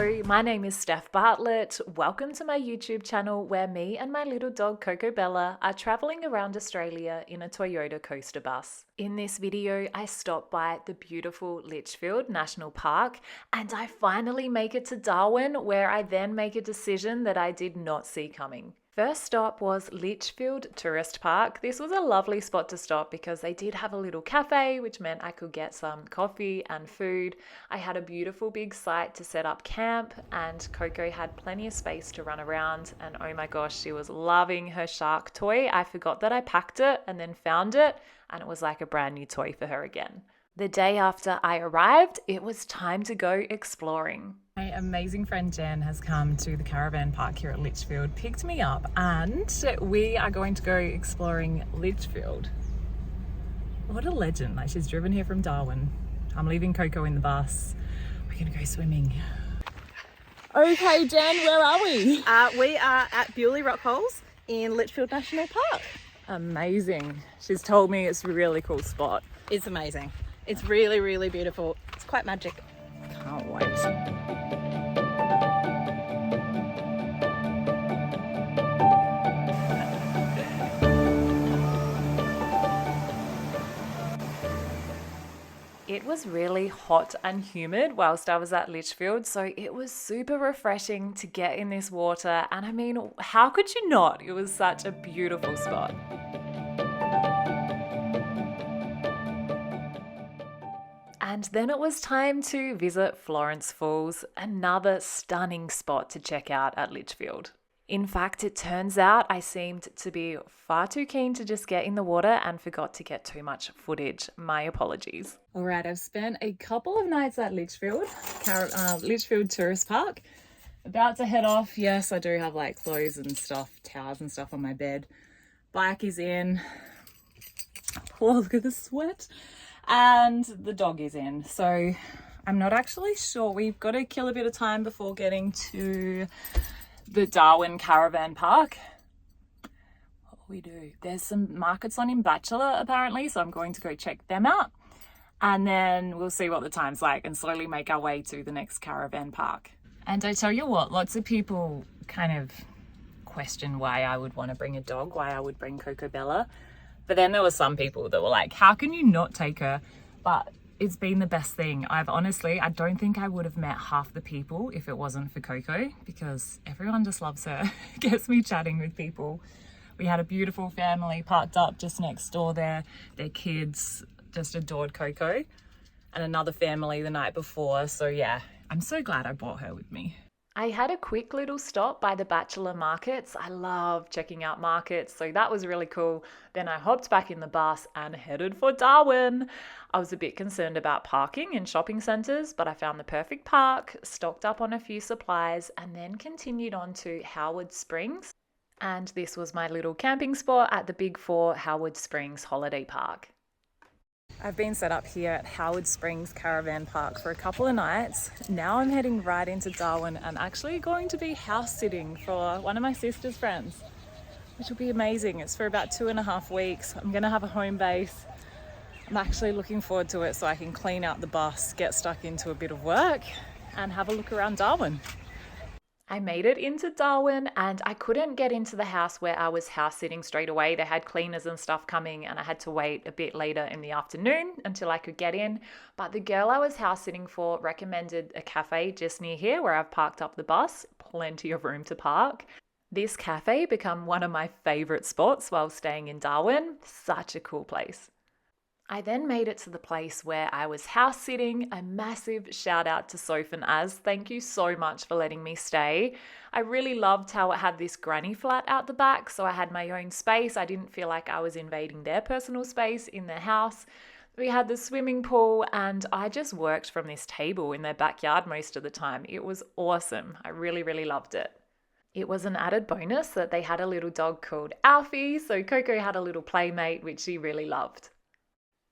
Hello, my name is Steph Bartlett. Welcome to my YouTube channel where me and my little dog Coco Bella are traveling around Australia in a Toyota coaster bus. In this video, I stop by the beautiful Litchfield National Park and I finally make it to Darwin, where I then make a decision that I did not see coming. First stop was Litchfield Tourist Park. This was a lovely spot to stop because they did have a little cafe, which meant I could get some coffee and food. I had a beautiful big site to set up camp, and Coco had plenty of space to run around, and oh my gosh, she was loving her shark toy. I forgot that I packed it and then found it, and it was like a brand new toy for her again. The day after I arrived, it was time to go exploring. My amazing friend Jen has come to the caravan park here at Litchfield, picked me up, and we are going to go exploring Litchfield. What a legend. Like, she's driven here from Darwin. I'm leaving Coco in the bus. We're gonna go swimming. Okay, Jen, where are we? We are at Bewley Rock Holes in Litchfield National Park. Amazing. She's told me it's a really cool spot. It's amazing. It's really, really beautiful. It's quite magic. Can't wait. It was really hot and humid whilst I was at Litchfield, so it was super refreshing to get in this water, and I mean, how could you not? It was such a beautiful spot. And then it was time to visit Florence Falls, another stunning spot to check out at Litchfield. In fact, it turns out I seemed to be far too keen to just get in the water and forgot to get too much footage. My apologies. All right, I've spent a couple of nights at Litchfield, Litchfield Tourist Park. About to head off. Yes, I do have like clothes and stuff, towels and stuff on my bed. Bike is in. Oh, look at the sweat. And the dog is in. So I'm not actually sure. We've got to kill a bit of time before getting to the Darwin Caravan Park. What will we do? There's some markets on in Bachelor apparently, so I'm going to go check them out. And then we'll see what the time's like and slowly make our way to the next caravan park. And I tell you what, lots of people kind of question why I would want to bring a dog, why I would bring Coco Bella. But then there were some people that were like, how can you not take her? But it's been the best thing. I don't think I would have met half the people if it wasn't for Coco, because everyone just loves her. Gets me chatting with people. We had a beautiful family parked up just next door there. Their kids just adored Coco, and another family the night before. So yeah, I'm so glad I brought her with me. I had a quick little stop by the Bachelor markets. I love checking out markets, so that was really cool. Then I hopped back in the bus and headed for Darwin. I was a bit concerned about parking in shopping centres, but I found the perfect park, stocked up on a few supplies, and then continued on to Howard Springs. And this was my little camping spot at the Big 4 Howard Springs Holiday Park. I've been set up here at Howard Springs Caravan Park for a couple of nights. Now I'm heading right into Darwin and actually going to be house sitting for one of my sister's friends, which will be amazing. It's for about 2.5 weeks. I'm gonna have a home base. I'm actually looking forward to it so I can clean out the bus, get stuck into a bit of work and have a look around Darwin. I made it into Darwin and I couldn't get into the house where I was house sitting straight away. They had cleaners and stuff coming and I had to wait a bit later in the afternoon until I could get in. But the girl I was house sitting for recommended a cafe just near here where I've parked up the bus. Plenty of room to park. This cafe became one of my favorite spots while staying in Darwin. Such a cool place. I then made it to the place where I was house sitting. A massive shout out to Soph and Az. Thank you so much for letting me stay. I really loved how it had this granny flat out the back, so I had my own space. I didn't feel like I was invading their personal space in their house. We had the swimming pool and I just worked from this table in their backyard most of the time. It was awesome. I really, really loved it. It was an added bonus that they had a little dog called Alfie, so Coco had a little playmate, which she really loved.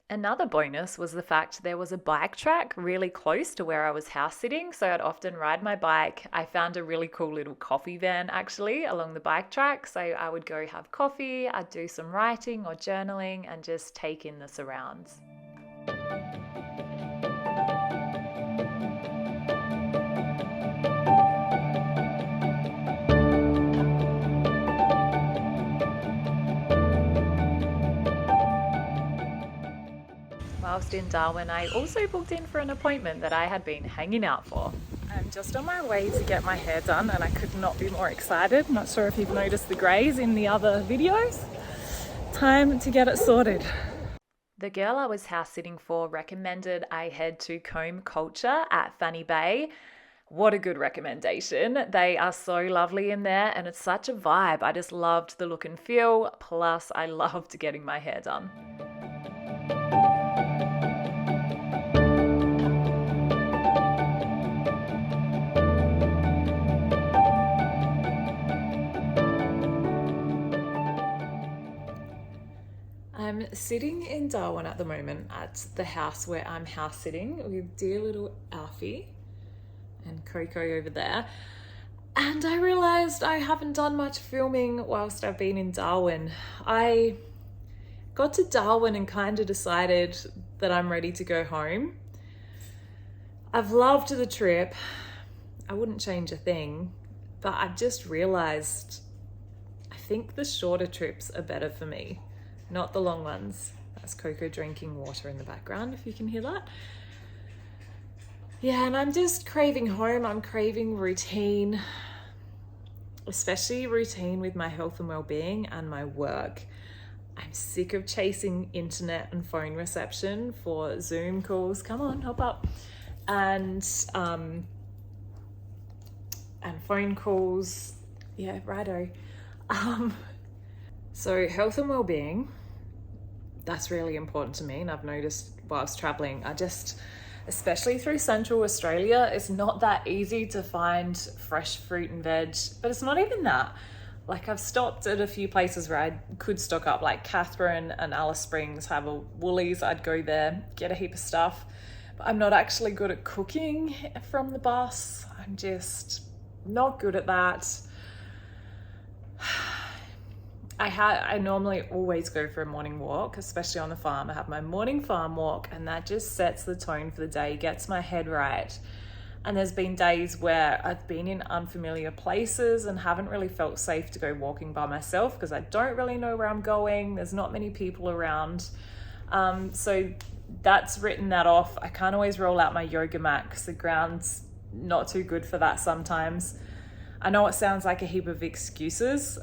Another bonus was the fact there was a bike track really close to where I was house sitting, so I'd often ride my bike. I found a really cool little coffee van actually along the bike track, so I would go have coffee, I'd do some writing or journaling and just take in the surrounds. whilst in Darwin, I also booked in for an appointment that I had been hanging out for. I'm just on my way to get my hair done and I could not be more excited. Not sure if you've noticed the greys in the other videos. Time to get it sorted. The girl I was house sitting for recommended I head to Comb Culture at Fanny Bay. What a good recommendation. They are so lovely in there and it's such a vibe. I just loved the look and feel, plus I loved getting my hair done. I'm sitting in Darwin at the moment at the house where I'm house sitting with dear little Alfie and Coco over there. And I realised I haven't done much filming whilst I've been in Darwin. I got to Darwin and kind of decided that I'm ready to go home. I've loved the trip. I wouldn't change a thing, but I've just realised I think the shorter trips are better for me. Not the long ones. That's Coco drinking water in the background, if you can hear that. Yeah, and I'm just craving home. I'm craving routine, especially routine with my health and well-being and my work. I'm sick of chasing internet and phone reception for Zoom calls. Come on, hop up. And phone calls. Yeah, righto. So health and well-being, that's really important to me. And I've noticed whilst traveling, especially through Central Australia, it's not that easy to find fresh fruit and veg, but it's not even that. Like I've stopped at a few places where I could stock up, like Catherine and Alice Springs have a Woolies. I'd go there, get a heap of stuff, but I'm not actually good at cooking from the bus. I'm just not good at that. I normally always go for a morning walk, especially on the farm. I have my morning farm walk and that just sets the tone for the day, gets my head right. And there's been days where I've been in unfamiliar places and haven't really felt safe to go walking by myself because I don't really know where I'm going. There's not many people around. So that's written that off. I can't always roll out my yoga mat because the ground's not too good for that sometimes. I know it sounds like a heap of excuses,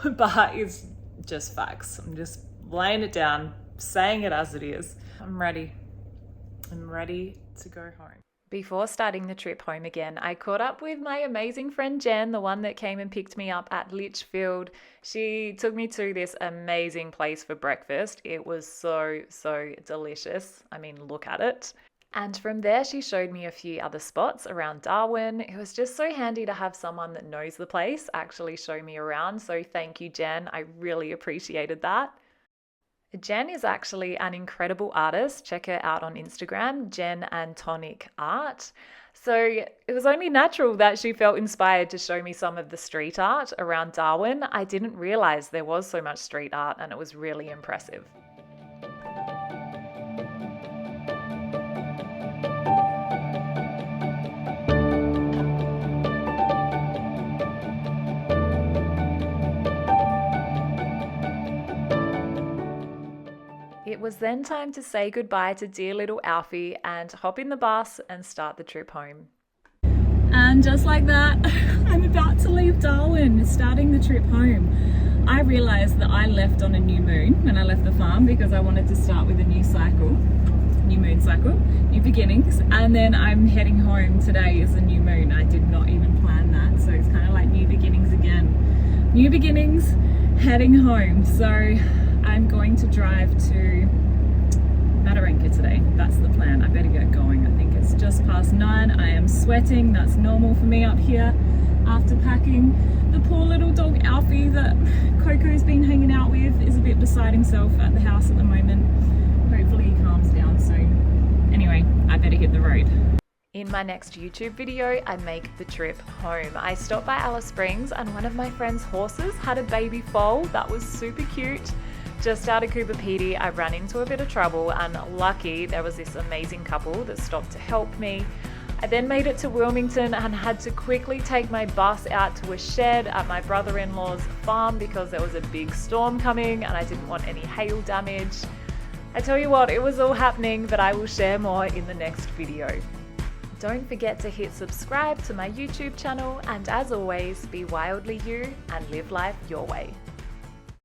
but it's just facts. I'm just laying it down, saying it as it is. I'm ready. I'm ready to go home. Before starting the trip home again, I caught up with my amazing friend Jen, the one that came and picked me up at Litchfield. She took me to this amazing place for breakfast. It was so delicious. I mean, look at it. And from there, she showed me a few other spots around Darwin. It was just so handy to have someone that knows the place actually show me around. So thank you, Jen. I really appreciated that. Jen is actually an incredible artist. Check her out on Instagram, Jen and Tonic Art. So it was only natural that she felt inspired to show me some of the street art around Darwin. I didn't realize there was so much street art and it was really impressive. It was then time to say goodbye to dear little Alfie and hop in the bus and start the trip home. And just like that, I'm about to leave Darwin, starting the trip home. I realised that I left on a new moon when I left the farm because I wanted to start with a new cycle, new moon cycle, new beginnings, and then I'm heading home. Today is a new moon. I did not even plan that, so it's kind of like new beginnings again. New beginnings, heading home. So I'm going to drive to Mataranka today. That's the plan. I better get going. I think it's just past 9. I am sweating. That's normal for me up here after packing. The poor little dog Alfie that Coco's been hanging out with is a bit beside himself at the house at the moment. Hopefully he calms down soon. Anyway, I better hit the road. In my next YouTube video, I make the trip home. I stopped by Alice Springs and one of my friend's horses had a baby foal. That was super cute. Just out of Cooper Pedy, I ran into a bit of trouble and lucky there was this amazing couple that stopped to help me. I then made it to Wilmington and had to quickly take my bus out to a shed at my brother-in-law's farm because there was a big storm coming and I didn't want any hail damage. I tell you what, it was all happening, but I will share more in the next video. Don't forget to hit subscribe to my YouTube channel, and as always, be wildly you and live life your way.